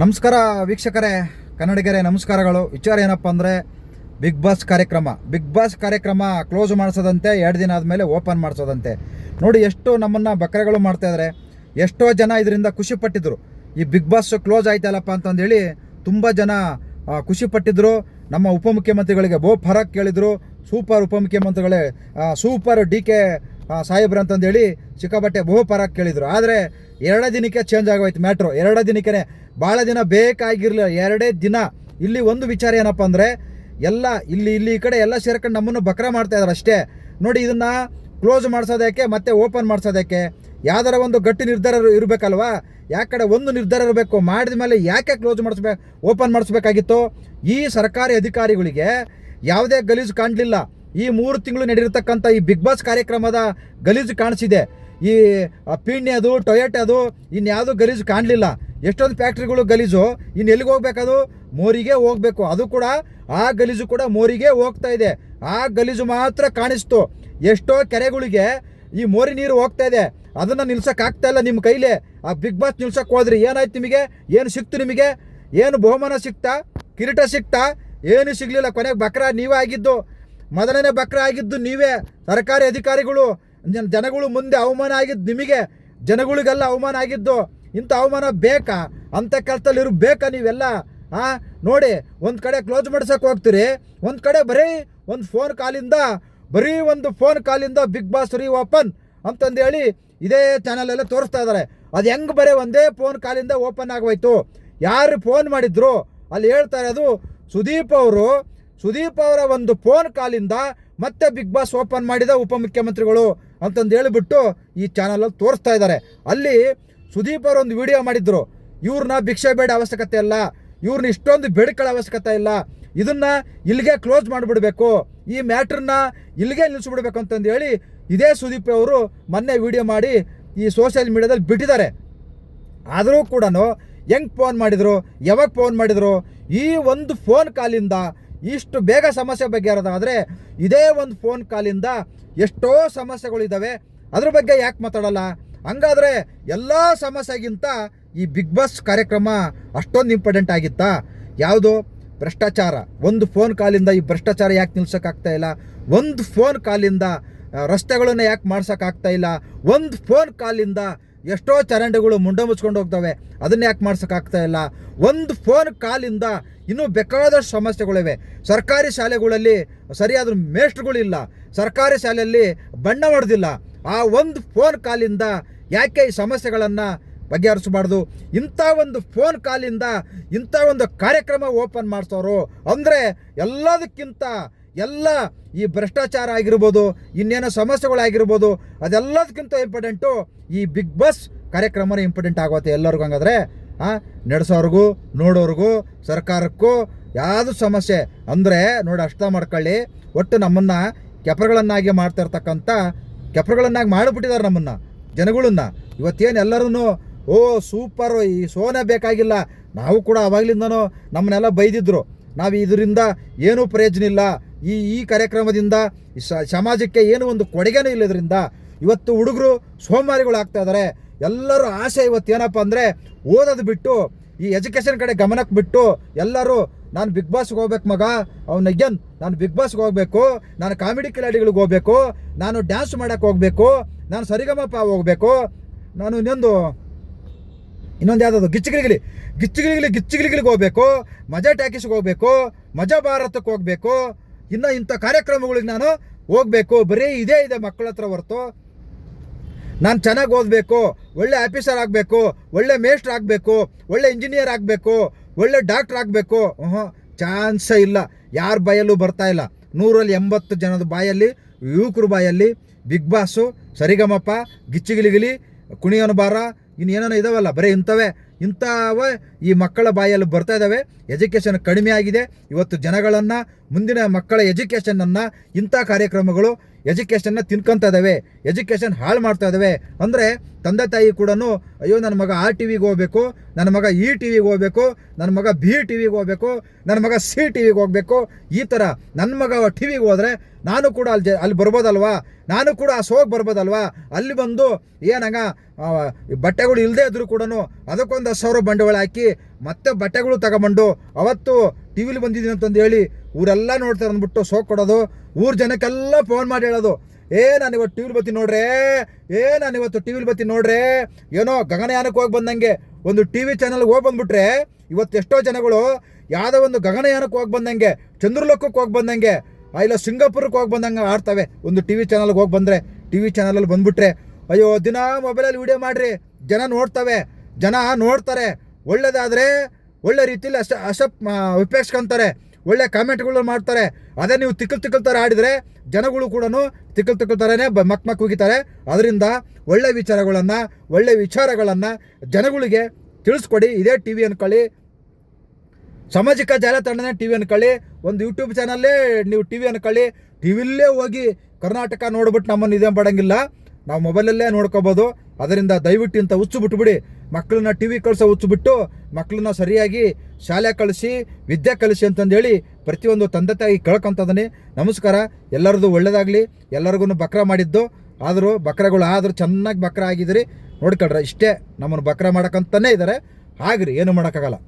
ನಮಸ್ಕಾರ ವೀಕ್ಷಕರೇ, ಕನ್ನಡಿಗರೇ ನಮಸ್ಕಾರಗಳು. ವಿಚಾರ ಏನಪ್ಪ ಅಂದರೆ ಬಿಗ್ ಬಾಸ್ ಕಾರ್ಯಕ್ರಮ ಕ್ಲೋಸ್ ಮಾಡಿಸೋದಂತೆ, 2 ದಿನ ಆದಮೇಲೆ ಓಪನ್ ಮಾಡಿಸೋದಂತೆ. ನೋಡಿ ಎಷ್ಟು ನಮ್ಮನ್ನು ಬಕ್ರೆಗಳು ಮಾಡ್ತಾಯಿದ್ದಾರೆ. ಎಷ್ಟೋ ಜನ ಇದರಿಂದ ಖುಷಿಪಟ್ಟಿದ್ರು. ಈ ಬಿಗ್ ಬಾಸ್ ಕ್ಲೋಸ್ ಆಯ್ತಲ್ಲಪ್ಪ ಅಂತಂದೇಳಿ ತುಂಬ ಜನ ಖುಷಿಪಟ್ಟಿದ್ರು. ನಮ್ಮ ಉಪಮುಖ್ಯಮಂತ್ರಿಗಳಿಗೆ ಫರಕ್ ಕೇಳಿದರು. ಸೂಪರ್ ಉಪಮುಖ್ಯಮಂತ್ರಿಗಳೇ, ಸೂಪರ್ DK ಸಾಹೇಬ್ರು ಅಂತಂದೇಳಿ ಸಿಕ್ಕಾಪಟ್ಟೆ ಫರಕ್ ಕೇಳಿದರು. ಆದರೆ 2 ದಿನಕ್ಕೆ ಚೇಂಜ್ ಆಗೋಯ್ತು ಮ್ಯಾಟ್ರು. 2 ದಿನಕ್ಕೆ ಭಾಳ ದಿನ ಬೇಕಾಗಿರಲಿಲ್ಲ, 2 ದಿನ. ಇಲ್ಲಿ ಒಂದು ವಿಚಾರ ಏನಪ್ಪ ಅಂದರೆ ಎಲ್ಲ ಇಲ್ಲಿ ಈ ಕಡೆ ಎಲ್ಲ ಸೇರ್ಕೊಂಡು ನಮ್ಮನ್ನು ಬಕ್ರ ಮಾಡ್ತಾಯಿದ್ದಾರೆ ಅಷ್ಟೇ. ನೋಡಿ, ಇದನ್ನು ಕ್ಲೋಸ್ ಮಾಡಿಸೋದಕ್ಕೆ ಮತ್ತೆ ಓಪನ್ ಮಾಡಿಸೋದಕ್ಕೆ ಯಾವ್ದಾರ ಒಂದು ಗಟ್ಟಿ ನಿರ್ಧಾರ ಇರಬೇಕಲ್ವಾ? ಯಾಕಡೆ ಒಂದು ನಿರ್ಧಾರ ಇರಬೇಕು. ಮಾಡಿದ ಮೇಲೆ ಯಾಕೆ ಓಪನ್ ಮಾಡಿಸ್ಬೇಕಾಗಿತ್ತು? ಈ ಸರ್ಕಾರಿ ಅಧಿಕಾರಿಗಳಿಗೆ ಯಾವುದೇ ಗಲೀಜು ಕಾಣಲಿಲ್ಲ. ಈ 3 ತಿಂಗಳು ನಡೆದಿರ್ತಕ್ಕಂಥ ಈ ಬಿಗ್ ಬಾಸ್ ಕಾರ್ಯಕ್ರಮದ ಗಲೀಜು ಕಾಣಿಸಿದೆ. ಈ ಪೀಣ್ಯದು, ಟೊಯೆಟದು, ಇನ್ಯಾವುದೂ ಗಲೀಜು ಕಾಣಲಿಲ್ಲ. ಎಷ್ಟೊಂದು ಫ್ಯಾಕ್ಟ್ರಿಗಳು ಗಲೀಜು, ಇನ್ನು ಎಲ್ಲಿಗೆ ಹೋಗ್ಬೇಕದು? ಮೋರಿಗೆ ಹೋಗಬೇಕು. ಅದು ಕೂಡ ಆ ಗಲೀಜು ಕೂಡ ಮೋರಿಗೆ ಹೋಗ್ತಾ ಇದೆ. ಆ ಗಲೀಜು ಮಾತ್ರ ಕಾಣಿಸ್ತು. ಎಷ್ಟೋ ಕೆರೆಗಳಿಗೆ ಈ ಮೋರಿ ನೀರು ಹೋಗ್ತಾ ಇದೆ. ಅದನ್ನು ನಿಲ್ಸೋಕ್ಕಾಗ್ತಾ ಇಲ್ಲ ನಿಮ್ಮ ಕೈಲಿ. ಆ ಬಿಗ್ ಬಾಸ್ ನಿಲ್ಸೋಕ್ಕೆ ಹೋದ್ರಿ, ಏನಾಯ್ತು ನಿಮಗೆ? ಏನು ಸಿಕ್ತು ನಿಮಗೆ? ಏನು ಬಹುಮಾನ ಸಿಕ್ತಾ? ಕಿರೀಟ ಸಿಕ್ತಾ? ಏನು ಸಿಗಲಿಲ್ಲ. ಕೊನೆಗೆ ಬಕ್ರ ನೀವೇ ಆಗಿದ್ದು. ಮೊದಲನೇ ಬಕ್ರ ಆಗಿದ್ದು ನೀವೇ, ಸರ್ಕಾರಿ ಅಧಿಕಾರಿಗಳು. ಜನಗಳು ಮುಂದೆ ಅವಮಾನ ಆಗಿದ್ದು ನಿಮಗೆ, ಜನಗಳಿಗೆಲ್ಲ ಅವಮಾನ ಆಗಿದ್ದು. ಇಂಥ ಅವಮಾನ ಬೇಕಾ? ಅಂಥ ಕೆಲಸದಲ್ಲಿ ಬೇಕಾ ನೀವೆಲ್ಲ? ನೋಡಿ, ಒಂದು ಕಡೆ ಕ್ಲೋಸ್ ಮಾಡ್ಸೋಕೆ ಹೋಗ್ತೀರಿ, ಒಂದು ಕಡೆ ಬರೀ ಒಂದು ಫೋನ್ ಕಾಲಿಂದ ಬಿಗ್ ಬಾಸ್ ಓಪನ್ ಅಂತಂದೇಳಿ ಇದೇ ಚಾನಲಲ್ಲೇ ತೋರಿಸ್ತಾ ಇದ್ದಾರೆ. ಅದು ಹೆಂಗೆ ಬರೀ ಒಂದೇ ಫೋನ್ ಕಾಲಿಂದ ಓಪನ್ ಆಗೋಯ್ತು? ಯಾರು ಫೋನ್ ಮಾಡಿದ್ರು? ಅಲ್ಲಿ ಹೇಳ್ತಾ ಇರೋದು ಸುದೀಪ್ ಅವರ ಒಂದು ಫೋನ್ ಕಾಲಿಂದ ಮತ್ತೆ ಬಿಗ್ ಬಾಸ್ ಓಪನ್ ಮಾಡಿದ ಉಪಮುಖ್ಯಮಂತ್ರಿಗಳು ಅಂತಂದು ಹೇಳಿಬಿಟ್ಟು ಈ ಚಾನಲಲ್ಲಿ ತೋರಿಸ್ತಾ ಇದ್ದಾರೆ. ಅಲ್ಲಿ ಸುದೀಪ್ ಅವರು ಒಂದು ವಿಡಿಯೋ ಮಾಡಿದ್ರು. ಇವ್ರನ್ನ ಭಿಕ್ಷೆ ಬೇಡ ಅವಶ್ಯಕತೆ ಇಲ್ಲ, ಇವ್ರನ್ನ ಇಷ್ಟೊಂದು ಬೇಡಿಕೊಳ್ಳೋ ಅವಶ್ಯಕತೆ ಇಲ್ಲ, ಇದನ್ನು ಇಲ್ಲಿಗೆ ಕ್ಲೋಸ್ ಮಾಡಿಬಿಡ್ಬೇಕು, ಈ ಮ್ಯಾಟ್ರನ್ನ ಇಲ್ಲಿಗೆ ನಿಲ್ಲಿಸ್ಬಿಡ್ಬೇಕು ಅಂತಂದು ಹೇಳಿ ಇದೇ ಸುದೀಪ್ ಅವರು ಮೊನ್ನೆ ವಿಡಿಯೋ ಮಾಡಿ ಈ ಸೋಷಿಯಲ್ ಮೀಡಿಯಾದಲ್ಲಿ ಬಿಟ್ಟಿದ್ದಾರೆ. ಆದರೂ ಕೂಡ ಹೆಂಗೆ ಫೋನ್ ಮಾಡಿದರು, ಯಾವಾಗ ಫೋನ್ ಮಾಡಿದರು? ಈ ಒಂದು ಫೋನ್ ಕಾಲಿಂದ ಇಷ್ಟು ಬೇಗ ಸಮಸ್ಯೆ ಬಗೆಹರೋದಾದರೆ ಇದೇ ಒಂದು ಫೋನ್ ಕಾಲಿಂದ ಎಷ್ಟೋ ಸಮಸ್ಯೆಗಳಿದ್ದಾವೆ. ಅದ್ರ ಬಗ್ಗೆ ಯಾಕೆ ಮಾತಾಡಲ್ಲ? ಹಂಗಾದರೆ ಎಲ್ಲ ಸಮಸ್ಯೆಗಿಂತ ಈ ಬಿಗ್ ಬಾಸ್ ಕಾರ್ಯಕ್ರಮ ಅಷ್ಟೊಂದು ಇಂಪಾರ್ಟೆಂಟ್ ಆಗಿತ್ತಾ? ಯಾವುದು? ಭ್ರಷ್ಟಾಚಾರ. ಒಂದು ಫೋನ್ ಕಾಲಿಂದ ಈ ಭ್ರಷ್ಟಾಚಾರ ಯಾಕೆ ನಿಲ್ಸೋಕ್ಕಾಗ್ತಾ ಇಲ್ಲ? ಒಂದು ಫೋನ್ ಕಾಲಿಂದ ರಸ್ತೆಗಳನ್ನು ಯಾಕೆ ಮಾಡ್ಸೋಕ್ಕಾಗ್ತಾ ಇಲ್ಲ? ಒಂದು ಫೋನ್ ಕಾಲಿಂದ ಎಷ್ಟೋ ಚರಂಡಿಗಳು ಮುಂಡ ಮುಚ್ಕೊಂಡು ಹೋಗ್ತವೆ, ಅದನ್ನ ಯಾಕೆ ಮಾಡ್ಸೋಕ್ಕಾಗ್ತಾ ಇಲ್ಲ? ಒಂದು ಫೋನ್ ಕಾಲಿಂದ ಇನ್ನೂ ಬೇಕಾದಷ್ಟು ಸಮಸ್ಯೆಗಳಿವೆ. ಸರ್ಕಾರಿ ಶಾಲೆಗಳಲ್ಲಿ ಸರಿಯಾದ ಮೇಷ್ಟ್ರುಗಳಿಲ್ಲ, ಸರ್ಕಾರಿ ಶಾಲೆಯಲ್ಲಿ ಬಣ್ಣ ಹೊಡೆದಿಲ್ಲ. ಆ ಒಂದು ಫೋನ್ ಕಾಲಿಂದ ಯಾಕೆ ಈ ಸಮಸ್ಯೆಗಳನ್ನು ಬಗೆಹರಿಸಬಾರ್ದು? ಇಂಥ ಒಂದು ಫೋನ್ ಕಾಲಿಂದ ಇಂಥ ಒಂದು ಕಾರ್ಯಕ್ರಮ ಓಪನ್ ಮಾಡಿಸೋರು ಅಂದರೆ ಎಲ್ಲದಕ್ಕಿಂತ ಎಲ್ಲ ಈ ಭ್ರಷ್ಟಾಚಾರ ಆಗಿರ್ಬೋದು, ಇನ್ನೇನೋ ಸಮಸ್ಯೆಗಳಾಗಿರ್ಬೋದು, ಅದೆಲ್ಲದಕ್ಕಿಂತ ಇಂಪಾರ್ಟೆಂಟು ಈ ಬಿಗ್ ಬಾಸ್ ಕಾರ್ಯಕ್ರಮನೇ ಇಂಪಾರ್ಟೆಂಟ್ ಆಗುತ್ತೆ ಎಲ್ಲರಿಗೂ. ಹಂಗಾದ್ರೆ ನಡೆಸೋರ್ಗೂ ನೋಡೋರ್ಗೂ ಸರ್ಕಾರಕ್ಕೂ ಯಾವುದು ಸಮಸ್ಯೆ ಅಂದರೆ ನೋಡಿ ಅರ್ಥ ಮಾಡ್ಕೊಳ್ಳಿ. ಒಟ್ಟು ನಮ್ಮನ್ನು ಕೆಪರ್ಗಳನ್ನಾಗಿ ಮಾಡ್ತಾಯಿರ್ತಕ್ಕಂಥ ಕೆಪರ್ಗಳನ್ನಾಗಿ ಮಾಡಿಬಿಟ್ಟಿದ್ದಾರೆ ನಮ್ಮನ್ನು, ಜನಗಳನ್ನ. ಇವತ್ತೇನು ಎಲ್ಲರೂ ಸೂಪರು, ಈ ಸೋನೆ ಬೇಕಾಗಿಲ್ಲ. ನಾವು ಕೂಡ ಅವಾಗಲಿಂದನೂ ನಮ್ಮನ್ನೆಲ್ಲ ಬೈದಿದ್ರು. ನಾವು ಇದರಿಂದ ಏನೂ ಪ್ರಯೋಜನ ಇಲ್ಲ, ಈ ಕಾರ್ಯಕ್ರಮದಿಂದ ಸಮಾಜಕ್ಕೆ ಏನೂ ಒಂದು ಕೊಡುಗೆನೂ ಇಲ್ಲ. ಇದರಿಂದ ಇವತ್ತು ಹುಡುಗರು ಸೋಮಾರಿಗಳು ಆಗ್ತಾ ಇದ್ದಾರೆ. ಎಲ್ಲರೂ ಆಸೆ ಇವತ್ತೇನಪ್ಪ ಅಂದರೆ ಓದೋದು ಬಿಟ್ಟು ಈ ಎಜುಕೇಷನ್ ಕಡೆ ಗಮನಕ್ಕೆ ಬಿಟ್ಟು ಎಲ್ಲರೂ ನಾನು ಬಿಗ್ ಬಾಸ್ಗೆ ಹೋಗ್ಬೇಕು ಮಗ, ನಾನು ಬಿಗ್ ಬಾಸ್ಗೆ ಹೋಗಬೇಕು, ನಾನು ಕಾಮಿಡಿ ಕಿಲಾಡಿಗಳಿಗೆ ಹೋಗಬೇಕು, ನಾನು ಡ್ಯಾನ್ಸ್ ಮಾಡೋಕ್ಕೆ ಹೋಗಬೇಕು, ನಾನು ಸರಿಗಮಪ ಹೋಗಬೇಕು, ನಾನು ಇನ್ನೊಂದು ಯಾವುದಾದ್ರು ಗಿಚ್ಚಿಗಿಲಿಗಳಿಗೆ ಹೋಗಬೇಕು, ಮಜಾ ಟ್ಯಾಕಿಸ್ಗೆ ಹೋಗಬೇಕು, ಮಜಾ ಭಾರತಕ್ಕೆ ಹೋಗಬೇಕು, ಇನ್ನು ಇಂಥ ಕಾರ್ಯಕ್ರಮಗಳಿಗೆ ನಾನು ಹೋಗಬೇಕು. ಬರೀ ಇದೇ ಇದೆ ಮಕ್ಕಳ ಹತ್ರ ಹೊರತು ನಾನು ಚೆನ್ನಾಗಿ ಓದಬೇಕು, ಒಳ್ಳೆ ಆಫೀಸರ್ ಆಗಬೇಕು, ಒಳ್ಳೆ ಮೇಸ್ಟ್ರ್ ಆಗಬೇಕು, ಒಳ್ಳೆ ಇಂಜಿನಿಯರ್ ಆಗಬೇಕು, ಒಳ್ಳೆ ಡಾಕ್ಟ್ರ್ ಆಗಬೇಕು. ಚಾನ್ಸೇ ಇಲ್ಲ. ಯಾರ ಬಾಯಲ್ಲೂ ಬರ್ತಾ ಇಲ್ಲ. 180 ಜನದ ಬಾಯಲ್ಲಿ, ಯುವಕರ ಬಾಯಲ್ಲಿ ಬಿಗ್ ಬಾಸು, ಸರಿಗಮಪ, ಗಿಚ್ಚಿಗಿಲಿಗಿಲಿ, ಕುಣಿಯೋನ ಬಾರ, ಇನ್ನೇನೋ ಇದಾವಲ್ಲ, ಬರೀ ಇಂಥವೇ ಈ ಮಕ್ಕಳ ಬಾಯಲ್ಲಿ ಬರ್ತಾ ಇದ್ದಾವೆ. ಎಜುಕೇಷನ್ ಕಡಿಮೆ ಆಗಿದೆ. ಇವತ್ತು ಜನಗಳನ್ನು, ಮುಂದಿನ ಮಕ್ಕಳ ಎಜುಕೇಷನನ್ನು ಇಂಥ ಕಾರ್ಯಕ್ರಮಗಳು ಎಜುಕೇಷನ್ನ ತಿನ್ಕೊತಾ ಇದ್ದಾವೆ, ಎಜುಕೇಷನ್ ಹಾಳು ಮಾಡ್ತಾ ಇದ್ದಾವೆ. ಅಂದರೆ ತಂದೆ ತಾಯಿ ಕೂಡ ಅಯ್ಯೋ ನನ್ನ ಮಗ ಆ ಟಿ ವಿಗೆ ಹೋಗ್ಬೇಕು, ನನ್ನ ಮಗ ಈ ಟಿ ವಿಗೆ ಹೋಗ್ಬೇಕು, ನನ್ನ ಮಗ ಬಿ ಟಿ ವಿಗೆ ಹೋಗ್ಬೇಕು, ನನ್ನ ಮಗ ಸಿ ಟಿ ವಿಗೆ ಹೋಗ್ಬೇಕು. ಈ ಥರ ನನ್ನ ಮಗ ಟಿ ವಿಗೆ ಹೋದರೆ ನಾನು ಕೂಡ ಅಲ್ಲಿ ಬರ್ಬೋದಲ್ವಾ, ನಾನು ಕೂಡ ಆ ಶೋಗೆ ಬರ್ಬೋದಲ್ವಾ, ಅಲ್ಲಿ ಬಂದು ಏನಂಗ ಬಟ್ಟೆಗಳು ಇಲ್ಲದೆ ಇದ್ರು ಕೂಡ ಅದಕ್ಕೊಂದು 10,000 ಬಂಡವಾಳ ಹಾಕಿ ಮತ್ತೆ ಬಟ್ಟೆಗಳು ತಗೊಂಬಂಡು ಅವತ್ತು ಟಿ ವಿಲಿ ಬಂದಿದ್ದೀನಿ ಅಂತಂದು ಹೇಳಿ ಊರೆಲ್ಲ ನೋಡ್ತಾರೆ ಅಂದ್ಬಿಟ್ಟು ಶೋಕ್ ಕೊಡೋದು. ಊರ ಜನಕ್ಕೆಲ್ಲ ಫೋನ್ ಮಾಡಿ ಹೇಳೋದು, ನಾನು ಇವತ್ತು ಟಿ ವಿಲಿ ಬರ್ತೀನಿ ನೋಡ್ರೆ, ನಾನು ಇವತ್ತು ಟಿ ವಿಲಿ ಬರ್ತೀನಿ ನೋಡ್ರೆ. ಏನೋ ಗಗನಯಾನಕ್ಕೆ ಹೋಗಿ ಬಂದಂಗೆ ಒಂದು ಟಿ ವಿ ಚಾನಲ್ಗೆ ಹೋಗಿ ಬಂದ್ಬಿಟ್ರೆ ಇವತ್ತು ಎಷ್ಟೋ ಜನಗಳು ಯಾವುದೋ ಒಂದು ಗಗನಯಾನಕ್ಕೆ ಹೋಗಿ ಬಂದಂಗೆ, ಚಂದ್ರಲೋಕಕ್ಕೆ ಹೋಗಿ ಬಂದಂಗೆ, ಇಲ್ಲ ಸಿಂಗಾಪುರಕ್ಕೆ ಹೋಗಿ ಬಂದಂಗೆ ಆಡ್ತವೆ. ಒಂದು ಟಿ ವಿ ಚಾನಲ್ಗೆ ಹೋಗಿ ಬಂದರೆ, ಟಿ ವಿ ಚಾನಲಲ್ಲಿ ಬಂದುಬಿಟ್ರೆ ಅಯ್ಯೋ ದಿನ ಮೊಬೈಲಲ್ಲಿ ವಿಡಿಯೋ ಮಾಡಿರಿ, ಜನ ನೋಡ್ತಾರೆ. ಒಳ್ಳೇದಾದರೆ ಒಳ್ಳೆ ರೀತಿಯಲ್ಲಿ ಉಪಯೋಗಿಸ್ಕೊತಾರೆ, ಒಳ್ಳೆ ಕಾಮೆಂಟ್ಗಳು ಮಾಡ್ತಾರೆ. ಅದೇ ನೀವು ತಿಕ್ಕಲ್ ಥರ ಆಡಿದರೆ ಜನಗಳು ಕೂಡ ತಿಕ್ಕಲ್ ಥರನೇ ಮಕ್ ಹೋಗಿತಾರೆ. ಅದರಿಂದ ಒಳ್ಳೆ ವಿಚಾರಗಳನ್ನು ಜನಗಳಿಗೆ ತಿಳಿಸ್ಕೊಡಿ. ಇದೇ ಟಿ ವಿ ಅನ್ಕೊಳ್ಳಿ, ಸಾಮಾಜಿಕ ಜಾಲತಾಣನೇ ಟಿ ವಿ ಅನ್ಕೊಳ್ಳಿ, ಒಂದು ಯೂಟ್ಯೂಬ್ ಚಾನಲ್ಲೇ ನೀವು ಟಿ ವಿ ಅನ್ಕೊಳ್ಳಿ. ಟಿ ವಿಲ್ಲೇ ಹೋಗಿ ಕರ್ನಾಟಕ ನೋಡ್ಬಿಟ್ಟು ನಮ್ಮನ್ನು ಇದೇ ಪಡೋಂಗಿಲ್ಲ, ನಾವು ಮೊಬೈಲಲ್ಲೇ ನೋಡ್ಕೋಬೋದು. ಅದರಿಂದ ದಯವಿಟ್ಟು ಇಂಥ ಹುಚ್ಚು ಬಿಟ್ಬಿಡಿ, ಮಕ್ಕಳನ್ನ ಟಿ ವಿ ಕಳಿಸೋ ಹುಚ್ಚು ಬಿಟ್ಟು ಮಕ್ಕಳನ್ನ ಸರಿಯಾಗಿ ಶಾಲೆ ಕಳಿಸಿ, ವಿದ್ಯೆ ಕಲಿಸಿ ಅಂತಂದೇಳಿ ಪ್ರತಿಯೊಂದು ತಂದೆ ತಾಯಿ ಕೇಳ್ಕೊಂತದನಿ. ನಮಸ್ಕಾರ, ಎಲ್ಲರದು ಒಳ್ಳೇದಾಗಲಿ. ಎಲ್ಲರಿಗೂ ಬಕ್ರ ಮಾಡಿದ್ದು ಆದರೂ ಚೆನ್ನಾಗಿ ಬಕ್ರ ಆಗಿದ್ದೀರಿ. ನೋಡ್ಕೊಳ್ರಿ, ಇಷ್ಟೇ ನಮ್ಮನ್ನು ಬಕ್ರ ಮಾಡೋಕ್ಕಂತಲೇ ಇದ್ದಾರೆ. ಆಗ್ರಿ, ಏನು ಮಾಡೋಕ್ಕಾಗಲ್ಲ.